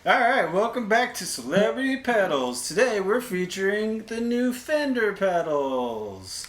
Alright, welcome back to Celebrity Pedals. Today we're featuring the new Fender pedals.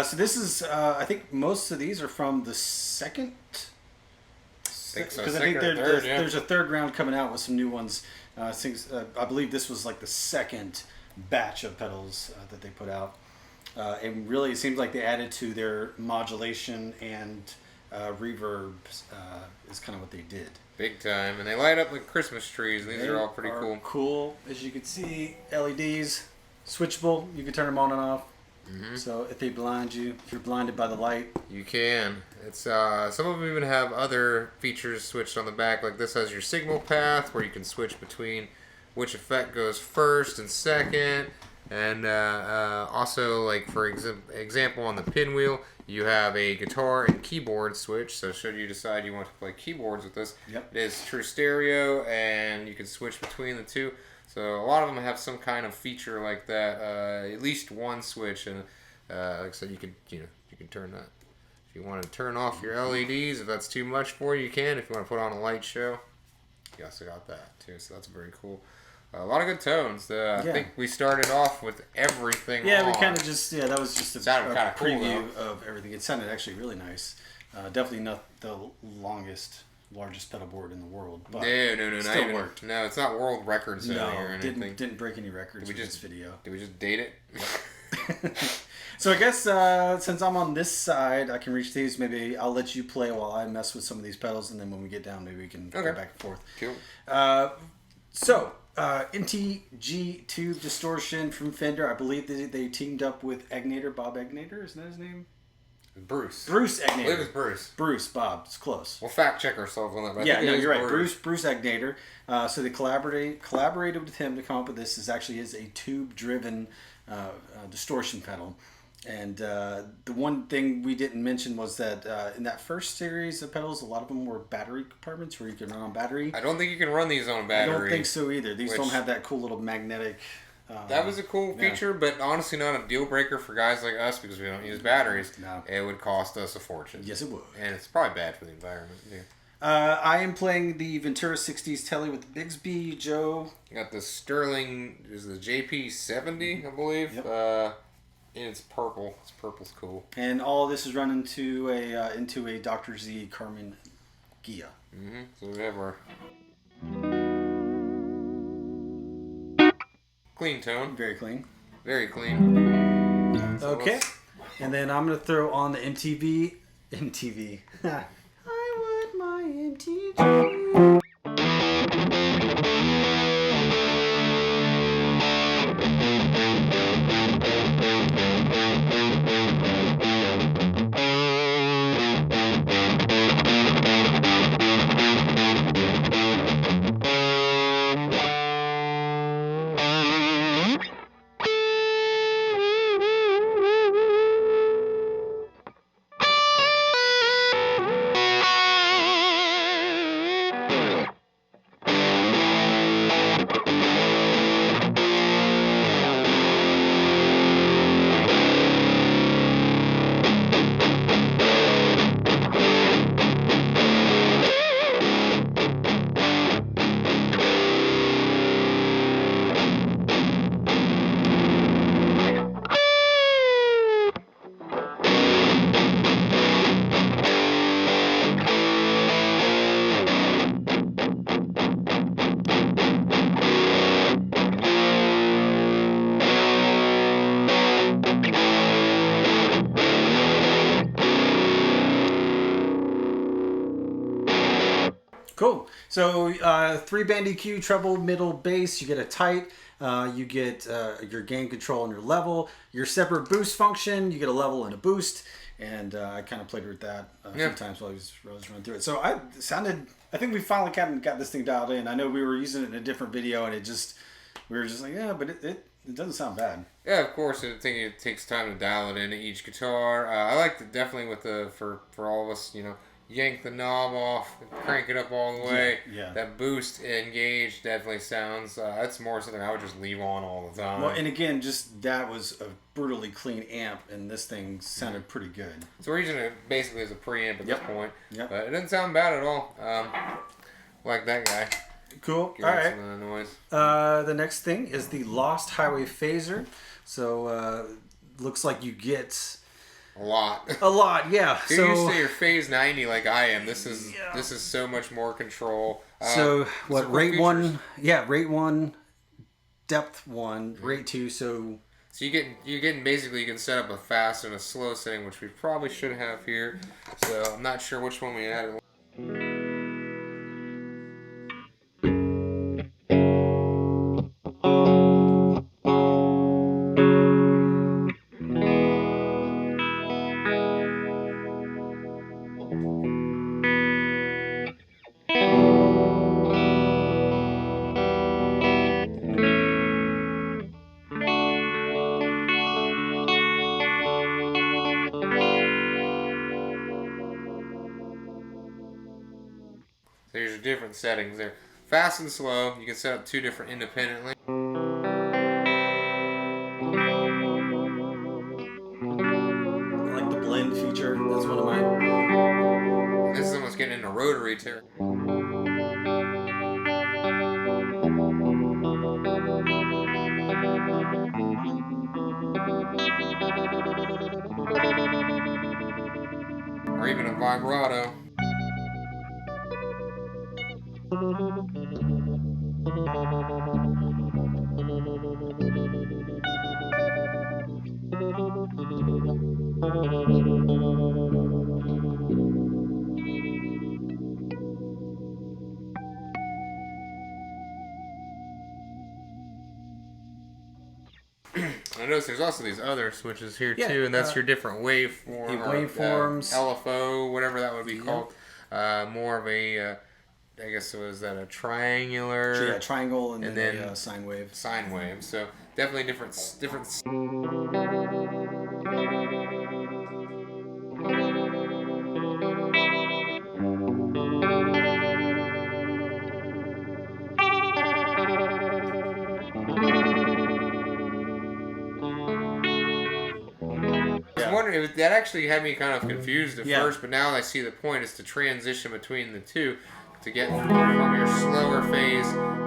So this is, I think most of these are from the second, because I think there's a third round coming out with some new ones. I believe this was like the second batch of pedals that they put out. And really it seems like they added to their modulation and reverb is kind of what they did. Big time. And they light up like Christmas trees. These are all pretty cool. Cool. As you can see, LEDs, switchable. You can turn them on and off. Mm-hmm. So if they blind you, if you're blinded by the light, you can. It's some of them even have other features switched on the back. Like this has your signal path where you can switch between which effect goes first and second. And also, like for example, on the pinwheel, you have a guitar and keyboard switch. So should you decide you want to play keyboards with this, yep. It is true stereo, and you can switch between the two. So a lot of them have some kind of feature like that. At least one switch, and like I said, you can turn that. If you want to turn off your LEDs, if that's too much for you, you can. If you want to put on a light show, you also got that too. So that's very cool. A lot of good tones. I think we started off with everything. Yeah, on. we kind of just that was just a preview cool, of everything. It sounded actually really nice. Definitely not the largest pedal board in the world. But no, still not worked. No, it's not world records or anything. Didn't break any records with this video. Did we just date it? So I guess since I'm on this side, I can reach these. Maybe I'll let you play while I mess with some of these pedals, and then when we get down, maybe we can go back and forth. Cool. So mtgtubedistortion from Fender. I believe they teamed up with Egnator, Bob Egnator. Isn't that his name? Bruce Egnator. I believe it's Bruce. Bob. It's close. We'll fact check ourselves on that. But yeah, no, you're right. Bruce Egnator. So they collaborated with him to come up with this. This actually is a tube-driven distortion pedal. And the one thing we didn't mention was that in that first series of pedals, a lot of them were battery compartments where you can run on battery. I don't think you can run these on battery. I don't think so either. These don't have that cool little magnetic... that was a cool feature, but honestly not a deal breaker for guys like us because we don't use batteries. No. It would cost us a fortune. Yes, it would. And it's probably bad for the environment. Yeah. I am playing the Ventura 60s Telly with Bigsby, Joe. You got the Sterling, is the JP70, I believe. Yep. And it's purple. Purple's cool. And all of this is run into a Dr. Z Carmen Gia. Mm-hmm. So we have our clean tone. Very clean. Very clean. Okay. And then I'm going to throw on the MTV. I want my MTG. Cool. So 3-band EQ, treble, middle, bass. You get a tight. You get your gain control and your level. Your separate boost function. You get a level and a boost. And I kind of played with that a few times while I was running through it. So I think we finally kind of got this thing dialed in. I know we were using it in a different video, and we were just like, yeah, but it doesn't sound bad. Yeah, of course. I think it takes time to dial it into each guitar. I like it definitely with for all of us, yank the knob off, crank it up all the way. Yeah. That boost engage definitely sounds. That's more something I would just leave on all the time. Well, and again, just that was a brutally clean amp, and this thing sounded pretty good. So we're using it basically as a preamp at this point. Yep. But it doesn't sound bad at all. Like that guy. Cool. Give all right. Some noise. The next thing is the Lost Highway Phaser. So looks like you get a lot, yeah. You're used to your phase 90 like I am. This is so much more control. So what? Rate 1, rate 1, depth 1, rate 2. So you're getting basically, you can set up a fast and a slow setting, which we probably should have here. So I'm not sure which one we added. There's your different settings there. Fast and slow, you can set up 2 different independently. I like the blend feature. That's one of mine. This is almost getting into rotary territory. Or even a vibrato. I noticed there's also these other switches here too, and that's your different waveform. Waveforms. LFO, whatever that would be called. More of a, I guess, was that a triangular? Yeah, triangle and then a sine wave. Sine wave. So definitely different. That actually had me kind of confused at first, but now I see the point is to transition between the two to get from your slower phase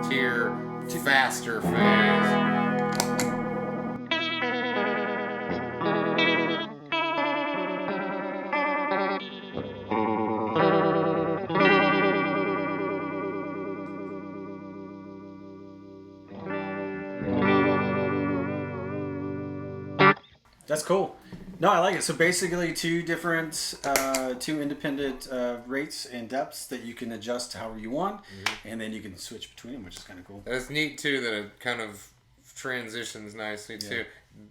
to your faster phase. That's cool. No, I like it. So basically, two independent rates and depths that you can adjust however you want, and then you can switch between them, which is kind of cool. It's neat too that it kind of transitions nicely too.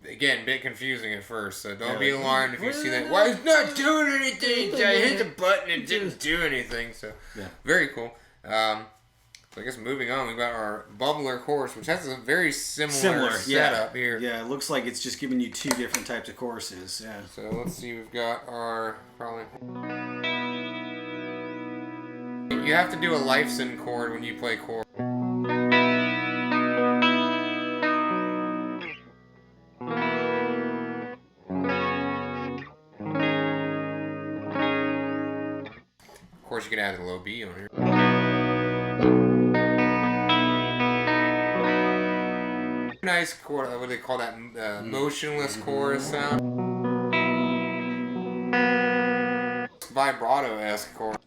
Again, a bit confusing at first, so don't be alarmed if you see that. Why it's not doing anything? I hit the button, it didn't do anything. So very cool. So I guess moving on, we've got our bubblerchorus, which has a very similar setup here. Yeah, it looks like it's just giving you two different types of choruses. Yeah. So let's see, we've got our probably. You have to do a Leitz chord when you play chorus. Of course, you can add a low B on here. Nice chord, what do they call that? Motionless chorus sound. Vibrato-esque chord.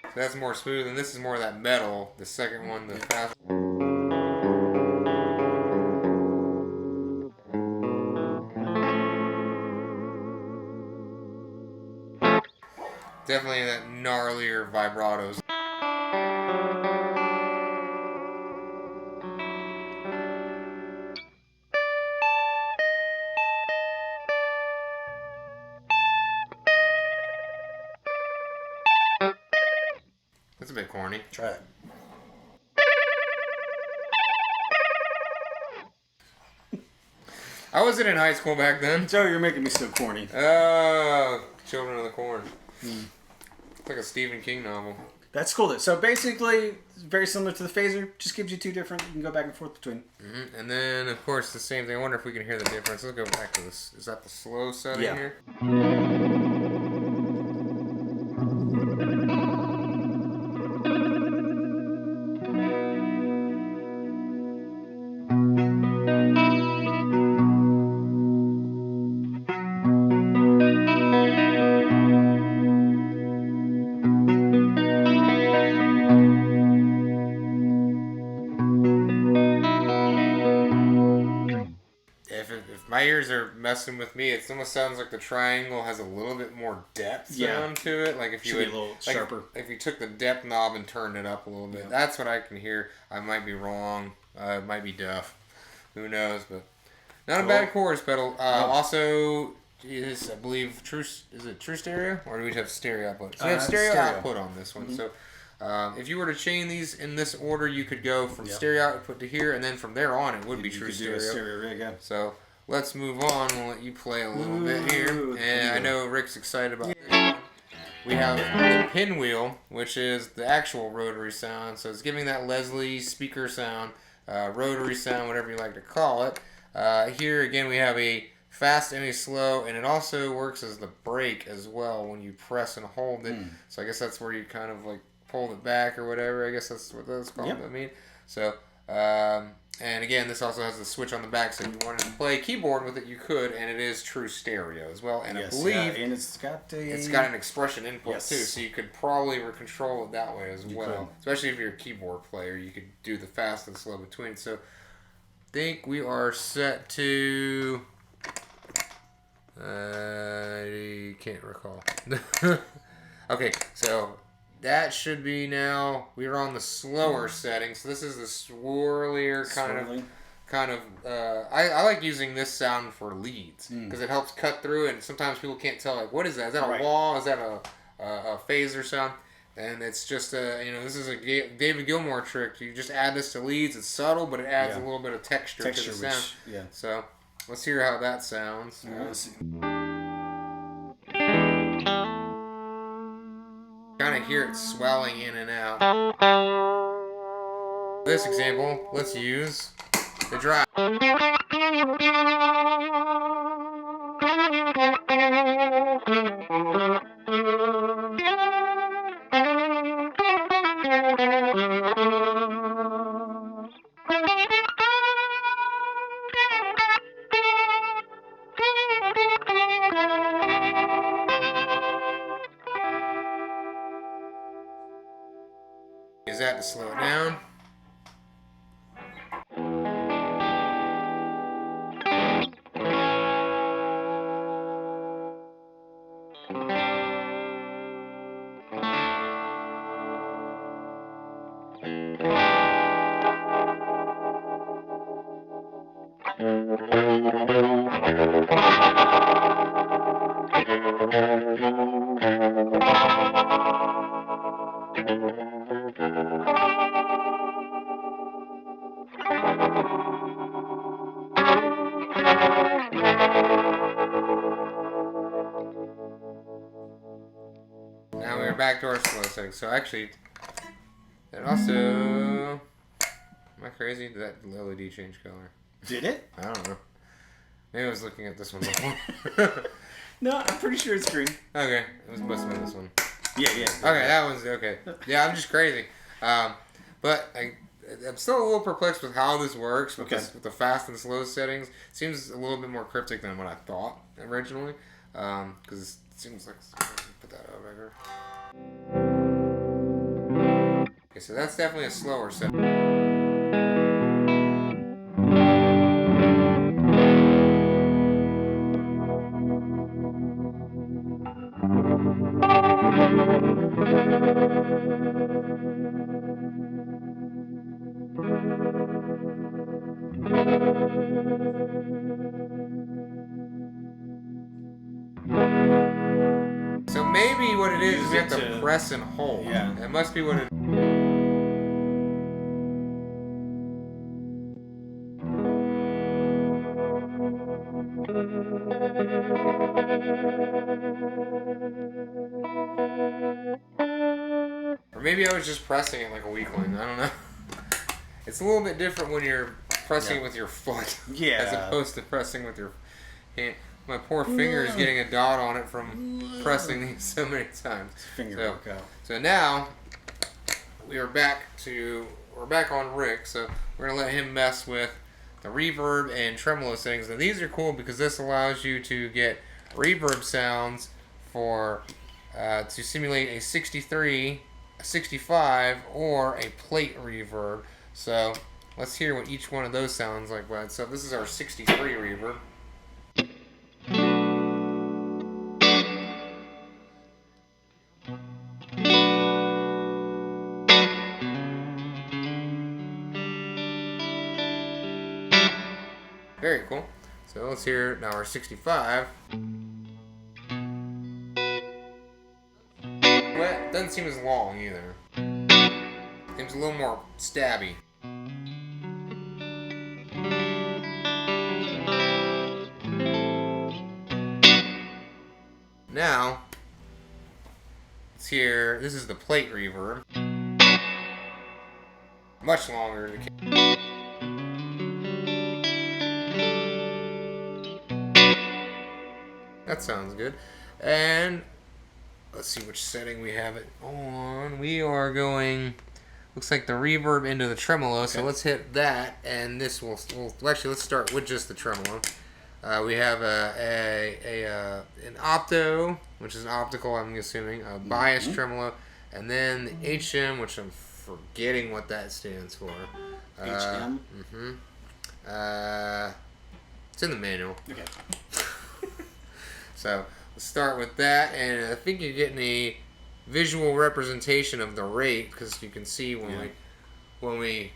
So that's more smooth, and this is more of that metal. The second one, the fast. Definitely that gnarlier vibratos. That's a bit corny. Try it. I wasn't in high school back then. Joe, you're making me so corny. Oh, Children of the Corn. It's like a Stephen King novel. That's cool. So basically, very similar to the phaser. Just gives you two different. You can go back and forth between. And then, of course, the same thing. I wonder if we can hear the difference. Let's go back to this. Is that the slow setting here? If my ears are messing with me, it almost sounds like the triangle has a little bit more depth sound to it. Like if you should be a little sharper. If you took the depth knob and turned it up a little bit, that's what I can hear. I might be wrong. I might be deaf. Who knows? But not a bad chorus pedal. Also, is I believe true stereo, or do we have stereo output? So we have stereo output on this one. So. If you were to chain these in this order, you could go from stereo output to here, and then from there on, it would be true stereo. Do a stereo rig, yeah. So let's move on. We'll let you play a little bit here, and I know Rick's excited about this one. We have the pinwheel, which is the actual rotary sound. So it's giving that Leslie speaker sound, rotary sound, whatever you like to call it. Here again, we have a fast and a slow, and it also works as the brake as well when you press and hold it. So I guess that's where you kind of like pull it back or whatever. I guess that's what that's called. I mean, so and again, this also has the switch on the back, so if you wanted to play keyboard with it, you could, and it is true stereo as well. And I believe and it's got an expression input too, so you could probably control it that way as well. Especially if you're a keyboard player, you could do the fast and slow between. So I think we are set to. I can't recall. Okay, so. That should be now. We're on the slower setting, so this is the swirlier kind of. I like using this sound for leads because it helps cut through, and sometimes people can't tell like what is that? Is that a wall? Is that a phaser sound? And it's just this is a David Gilmour trick. You just add this to leads. It's subtle, but it adds a little bit of texture to the sound. So let's hear how that sounds. Let's see. Kind of hear it swelling in and out. For this example, let's use the drive. Use that to slow it down. Now we're back to our slow setting. So actually, and also, am I crazy? Did that LED change color? Did it? I don't know. Maybe I was looking at this one before. No, I'm pretty sure it's green. Okay, it was must have been this one. Yeah. Okay, that one's okay. Yeah, I'm just crazy. But I'm still a little perplexed with how this works with, with the fast and slow settings. It seems a little bit more cryptic than what I thought originally. Because it seems like... Put that out right here. Okay, so that's definitely a slower setting. So maybe what it is you have to press and hold. Yeah. It must be what it... Or maybe I was just pressing it like a weakling. I don't know. It's a little bit different when you're pressing it with your foot. Yeah. As opposed to pressing with your hand. My poor finger is getting a dot on it from pressing these so many times. Finger workout. So now we're back on Rick. So we're gonna let him mess with the reverb and tremolo settings. And these are cool because this allows you to get reverb sounds for to simulate a 63, a 65, or a plate reverb. So let's hear what each one of those sounds like. So this is our 63 reverb. Very cool. So let's hear now our 65. Well, it doesn't seem as long either. Seems a little more stabby. Now, let's hear, this is the plate reverb. Much longer. That sounds good. And let's see which setting we have it on. We are going, looks like the reverb into the tremolo. So let's hit that, and this will actually, let's start with just the tremolo. We have an opto, which is an optical, I'm assuming, a bias tremolo, and then the HM, which I'm forgetting what that stands for. HM? It's in the manual. Okay. So let's start with that, and I think you're getting a visual representation of the rate, because you can see when we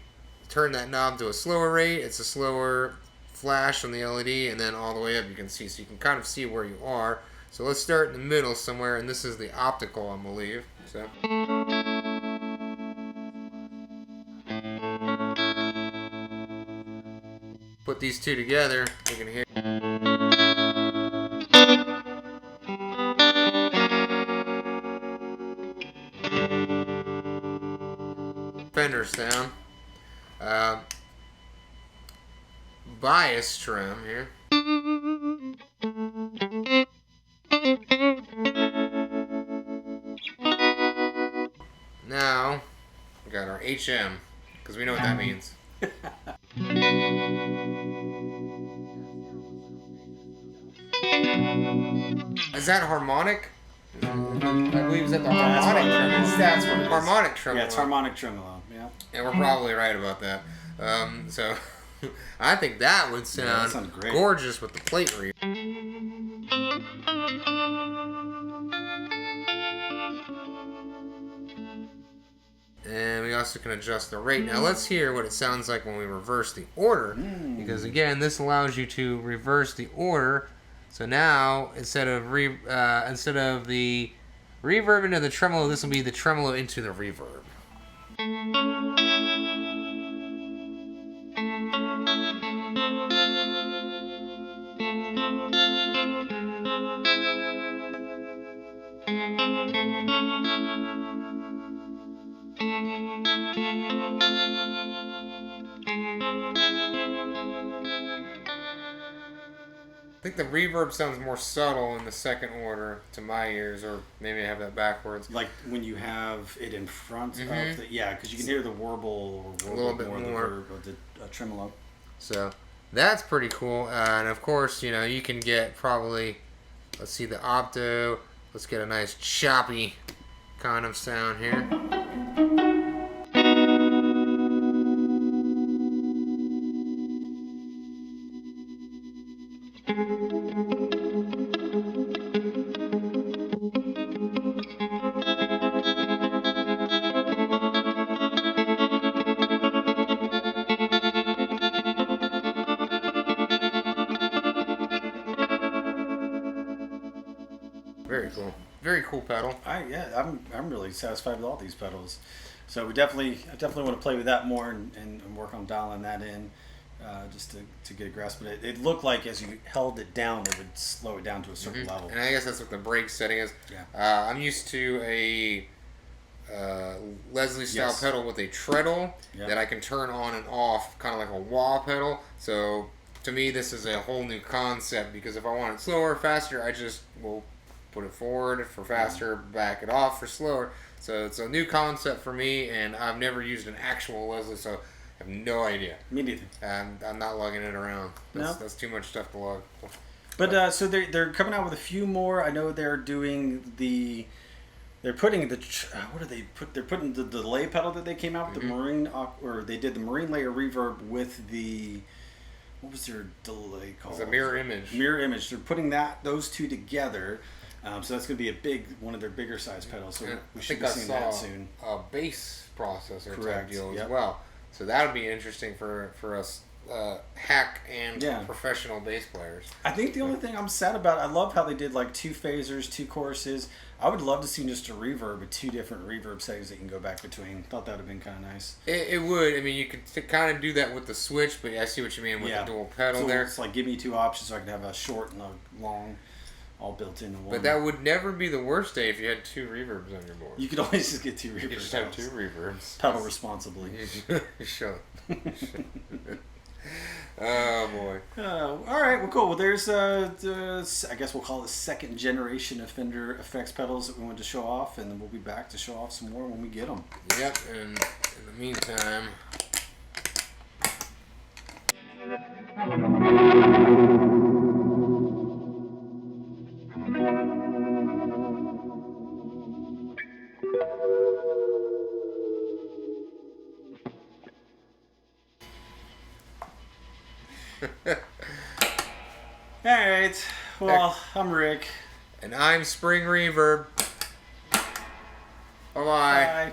turn that knob to a slower rate, it's a slower flash on the LED, and then all the way up you can see, so you can kind of see where you are. So let's start in the middle somewhere, and this is the optical, I believe. So put these two together, you can hear Fender sound. Bias trim here. Now We got our HM, because we know what that means. Is that harmonic? I believe it's at the harmonic tremolo. That's what it is. Harmonic tremolo. Yeah, it's harmonic tremolo. Yeah. And we're probably right about that. So I think that would sound gorgeous with the plate read. And we also can adjust the rate. Now let's hear what it sounds like when we reverse the order. Because again, this allows you to reverse the order. So now, instead of the reverb into the tremolo, this will be the tremolo into the reverb. I think the reverb sounds more subtle in the second order to my ears, or maybe I have that backwards. Like when you have it in front of the, yeah, because you can hear the warble or a little bit more. The verb or the tremolo. So that's pretty cool. And of course, you know, you can get probably, let's see the opto. Let's get a nice choppy kind of sound here. Very cool. Very cool pedal. I'm really satisfied with all these pedals. So I definitely want to play with that more and work on dialing that in, just to get a grasp of it. It looked like as you held it down, it would slow it down to a certain level. And I guess that's what the brake setting is. Yeah. I'm used to a Leslie style pedal with a treadle that I can turn on and off, kind of like a wah pedal. So to me, this is a whole new concept, because if I want it slower, faster, I just will put it forward for faster, back it off for slower. So it's a new concept for me, and I've never used an actual Leslie, so I have no idea. Me neither. I'm not lugging it around. That's too much stuff to lug. But so they're coming out with a few more. I know they're doing the. They're putting the what do they put? They're putting the delay pedal that they came out with, the marine, or they did the marine layer reverb with the. What was their delay called? It's a mirror image. Mirror image. They're putting those two together. So that's going to be one of their bigger size pedals. So we should be seeing that soon. A bass processor type deal as well. So that would be interesting for us hack and professional bass players. I think the only thing I'm sad about, I love how they did like 2 phasers, 2 choruses. I would love to see just a reverb with 2 different reverb settings that you can go back between. Thought that would have been kind of nice. It would. I mean, you could kind of do that with the switch, but I see what you mean with the dual pedal there. It's like, give me 2 options so I can have a short and a long all built into one. But that would never be the worst day if you had 2 reverbs on your board. You could always just get 2 reverbs. You just have 2 reverbs. Pedal responsibly. Sure. Oh boy. All right. Well, cool. Well, there's I guess we'll call it the second generation of Fender effects pedals that we wanted to show off, and then we'll be back to show off some more when we get them. Yep. And in the meantime. Alright, well, I'm Rick. And I'm Spring Reverb. Bye-bye. Bye.